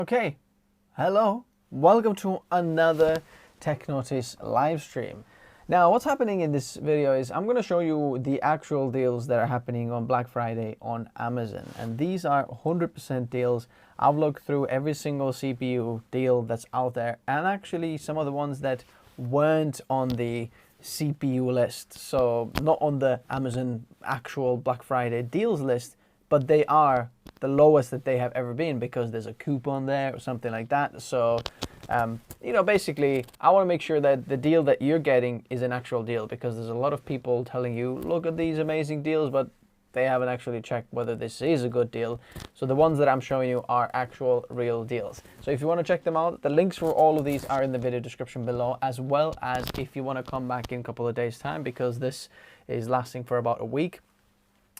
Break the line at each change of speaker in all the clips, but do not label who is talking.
Okay, hello, welcome to another Tech Notice live stream. Now, what's happening in this video is I'm going to show you the actual deals that are happening on Black Friday on Amazon. And these are 100% deals. I've looked through every single CPU deal that's out there, and actually some of the ones that weren't on the CPU list. So not on the Amazon actual Black Friday deals list, but they are the lowest that they have ever been because there's a coupon there or something like that. So, basically, I want to make sure that the deal that you're getting is an actual deal, because there's a lot of people telling you, look at these amazing deals, but they haven't actually checked whether this is a good deal. So the ones that I'm showing you are actual real deals. So if you want to check them out, the links for all of these are in the video description below, as well as if you want to come back in a couple of days time, because this is lasting for about a week.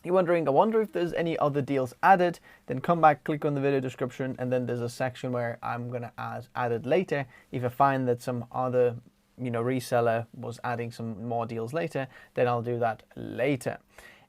You're wondering, I wonder if there's any other deals added, then come back, click on the video description, and then there's a section where I'm going to add it later. If I find that some other reseller was adding some more deals later, then I'll do that later.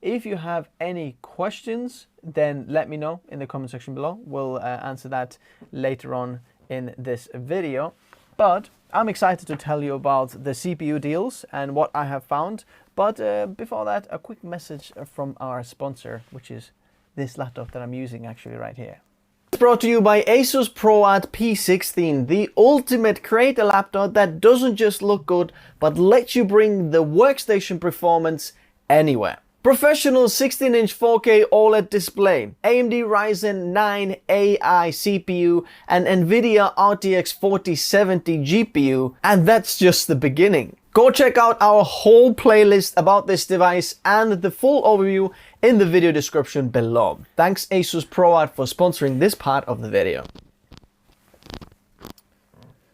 If you have any questions, then let me know in the comment section below. We'll answer that later on in this video. But I'm excited to tell you about the CPU deals and what I have found. But before that, a quick message from our sponsor, which is this laptop that I'm using actually right here. It's brought to you by Asus ProArt P16, the ultimate creator laptop that doesn't just look good, but lets you bring the workstation performance anywhere. Professional 16-inch 4K OLED display, AMD Ryzen 9 AI CPU, and NVIDIA RTX 4070 GPU, and that's just the beginning. Go check out our whole playlist about this device and the full overview in the video description below. Thanks Asus ProArt for sponsoring this part of the video.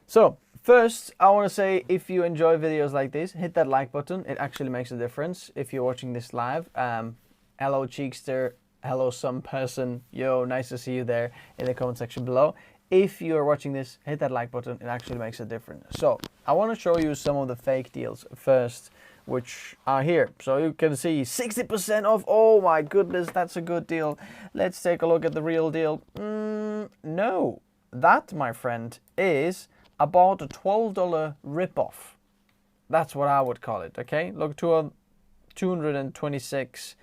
So, first, I want to say, if you enjoy videos like this, hit that like button. It actually makes a difference if you're watching this live. Hello Cheekster, hello some person, yo, nice to see you there in the comment section below. If you're watching this, hit that like button. It actually makes a difference. So, I want to show you some of the fake deals first, which are here. So you can see 60% off. Oh my goodness, that's a good deal. Let's take a look at the real deal. No, that, my friend, is about a $12 ripoff. That's what I would call it, okay? Look, 226,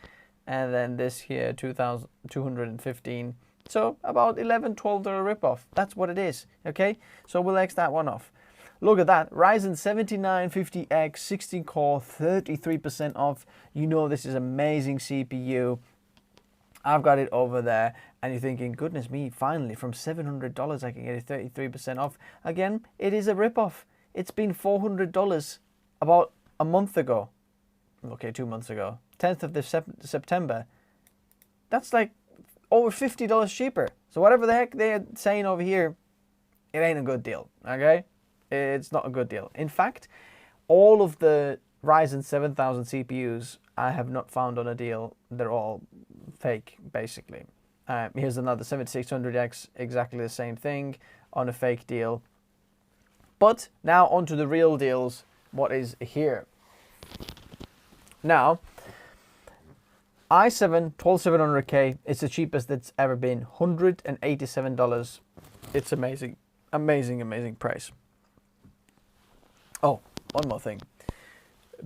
and then this here, 215. So about $11, $12 ripoff. That's what it is, okay? So we'll X that one off. Look at that, Ryzen 7950X, 16 core, 33% off. You know this is amazing CPU. I've got it over there, and you're thinking, goodness me, finally, from $700 I can get it 33% off. Again, it is a ripoff. It's been $400 about a month ago. Okay, 2 months ago. 10th of September. That's like over $50 cheaper. So whatever the heck they're saying over here, it ain't a good deal, okay? It's not a good deal. In fact, all of the Ryzen 7000 CPUs I have not found on a deal. They're all fake, basically. Here's another 7600X, exactly the same thing on a fake deal. But now onto the real deals, what is here. Now, i7 12700K, it's the cheapest it's ever been, $187. It's amazing, amazing, amazing price. Oh, one more thing.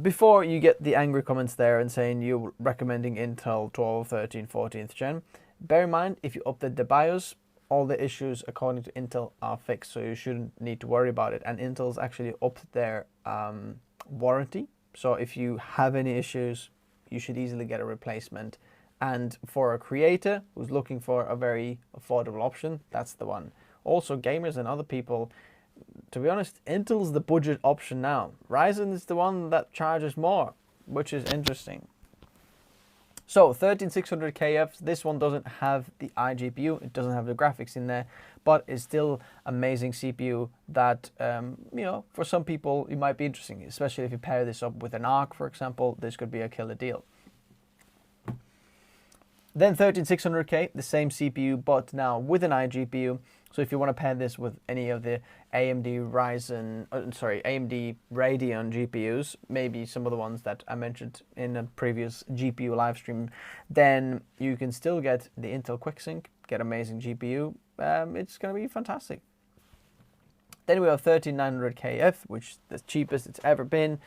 Before you get the angry comments there and saying you're recommending Intel 12, 13, 14th gen, bear in mind, if you update the BIOS, all the issues according to Intel are fixed, so you shouldn't need to worry about it. And Intel's actually upped their warranty, so if you have any issues, you should easily get a replacement. And for a creator who's looking for a very affordable option, that's the one. Also, gamers and other people, to be honest, Intel's the budget option now. Ryzen is the one that charges more, which is interesting. So 13600KF, this one doesn't have the iGPU, it doesn't have the graphics in there, but it's still amazing CPU that, for some people it might be interesting, especially if you pair this up with an ARC, for example. This could be a killer deal. Then 13600K, the same CPU, but now with an iGPU. So if you want to pair this with any of the AMD Radeon GPUs, maybe some of the ones that I mentioned in a previous GPU live stream, then you can still get the Intel QuickSync, get amazing GPU, it's going to be fantastic. Then we have 13900KF, which is the cheapest it's ever been.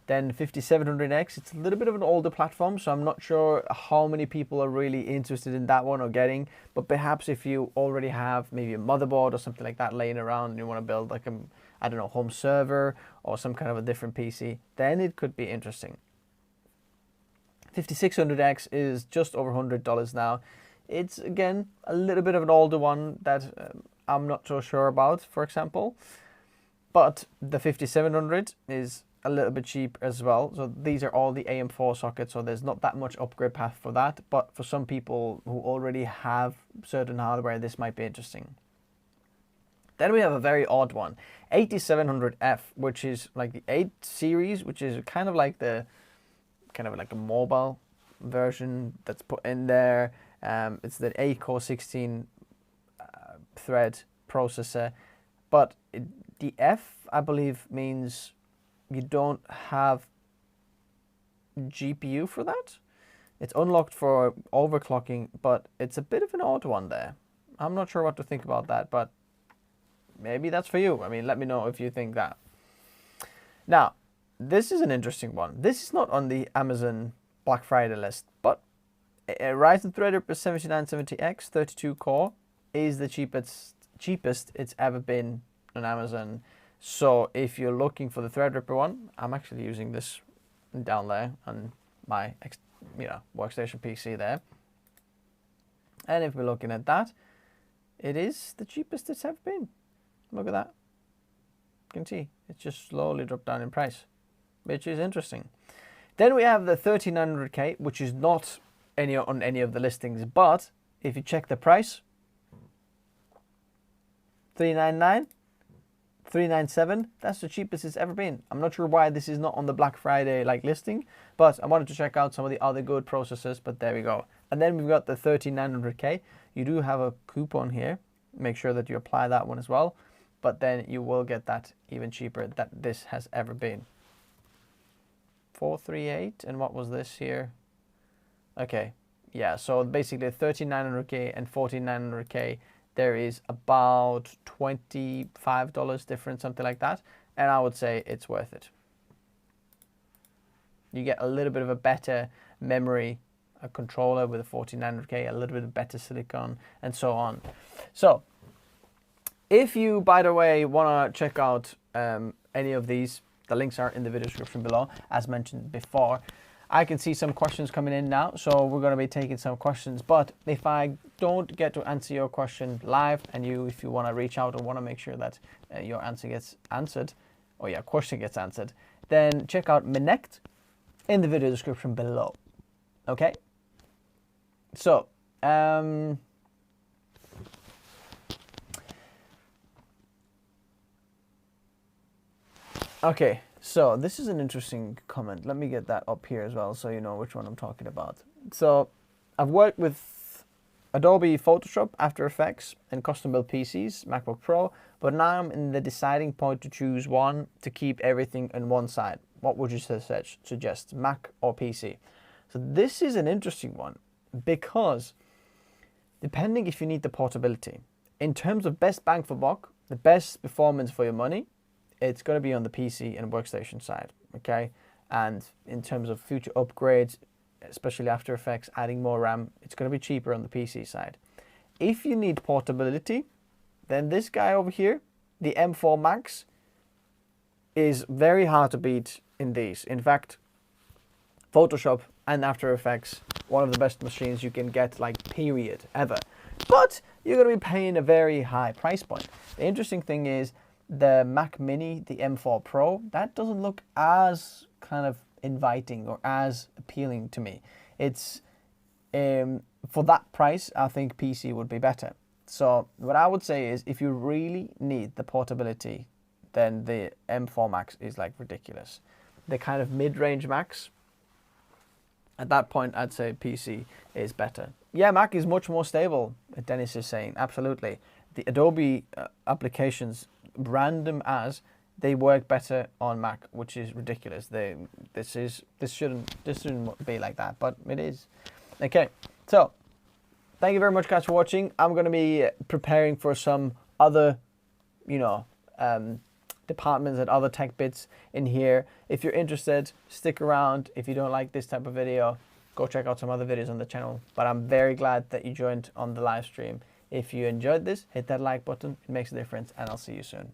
Then 5700X, it's a little bit of an older platform, so I'm not sure how many people are really interested in that one or getting, but perhaps if you already have maybe a motherboard or something like that laying around and you want to build like a, I don't know, home server or some kind of a different PC, then it could be interesting. 5600X is just over $100 now. It's, again, a little bit of an older one that I'm not so sure about, for example, but the 5700 is a little bit cheap as well. So these are all the AM4 sockets, so there's not that much upgrade path for that, but for some people who already have certain hardware, this might be interesting. Then we have a very odd one, 8700F, which is like the 8 series, which is kind of like a mobile version that's put in there. It's the 8-core 16 thread processor, but the F, I believe, means you don't have GPU for that. It's unlocked for overclocking, but it's a bit of an odd one there. I'm not sure what to think about that, but maybe that's for you. I mean, let me know if you think that. Now, this is an interesting one. This is not on the Amazon Black Friday list, but a Ryzen Threadripper 7970X 32 core is the cheapest it's ever been on Amazon. So if you're looking for the Threadripper one, I'm actually using this down there on my workstation PC there. And if we're looking at that, it is the cheapest it's ever been. Look at that. You can see it's just slowly dropped down in price, which is interesting. Then we have the 3900K, which is not on any of the listings, but if you check the price, $399, $397, that's the cheapest it's ever been. I'm not sure why this is not on the Black Friday listing, but I wanted to check out some of the other good processors, but there we go. And then we've got the 13900K. You do have a coupon here. Make sure that you apply that one as well, but then you will get that even cheaper that this has ever been. 438, and what was this here? Okay, yeah, so basically 13900K and 14900K, there is about $25 difference, something like that, and I would say it's worth it. You get a little bit of a better memory, a controller with a 14900K, a little bit of better silicon, and so on. So, if you, by the way, want to check out any of these, the links are in the video description below, as mentioned before. I can see some questions coming in now, so we're going to be taking some questions. But if I don't get to answer your question live, and if you want to reach out or want to make sure that your answer gets answered, or your question gets answered, then check out Minect in the video description below. Okay? So, okay, so this is an interesting comment. Let me get that up here as well so you know which one I'm talking about. So I've worked with Adobe Photoshop, After Effects, and custom built PCs, MacBook Pro, but now I'm in the deciding point to choose one to keep everything on one side. What would you suggest, Mac or PC? So this is an interesting one because depending if you need the portability, in terms of best bang for buck, the best performance for your money, it's going to be on the PC and workstation side, okay? And in terms of future upgrades, especially After Effects, adding more RAM, it's going to be cheaper on the PC side. If you need portability, then this guy over here, the M4 Max, is very hard to beat in these. In fact, Photoshop and After Effects, one of the best machines you can get, period, ever. But you're going to be paying a very high price point. The interesting thing is, the Mac Mini, the M4 Pro, that doesn't look as kind of inviting or as appealing to me. It's for that price, I think PC would be better. So what I would say is, if you really need the portability, then the M4 Max is ridiculous. The kind of mid-range Max, at that point, I'd say PC is better. Yeah, Mac is much more stable, Dennis is saying, absolutely. The Adobe applications, random as, they work better on Mac, which is ridiculous. This shouldn't be like that, but it is. Okay, so thank you very much, guys, for watching. I'm going to be preparing for some other, you know, departments and other tech bits in here. If you're interested, stick around. If you don't like this type of video, go check out some other videos on the channel. But I'm very glad that you joined on the live stream. If you enjoyed this, hit that like button. It makes a difference, and I'll see you soon.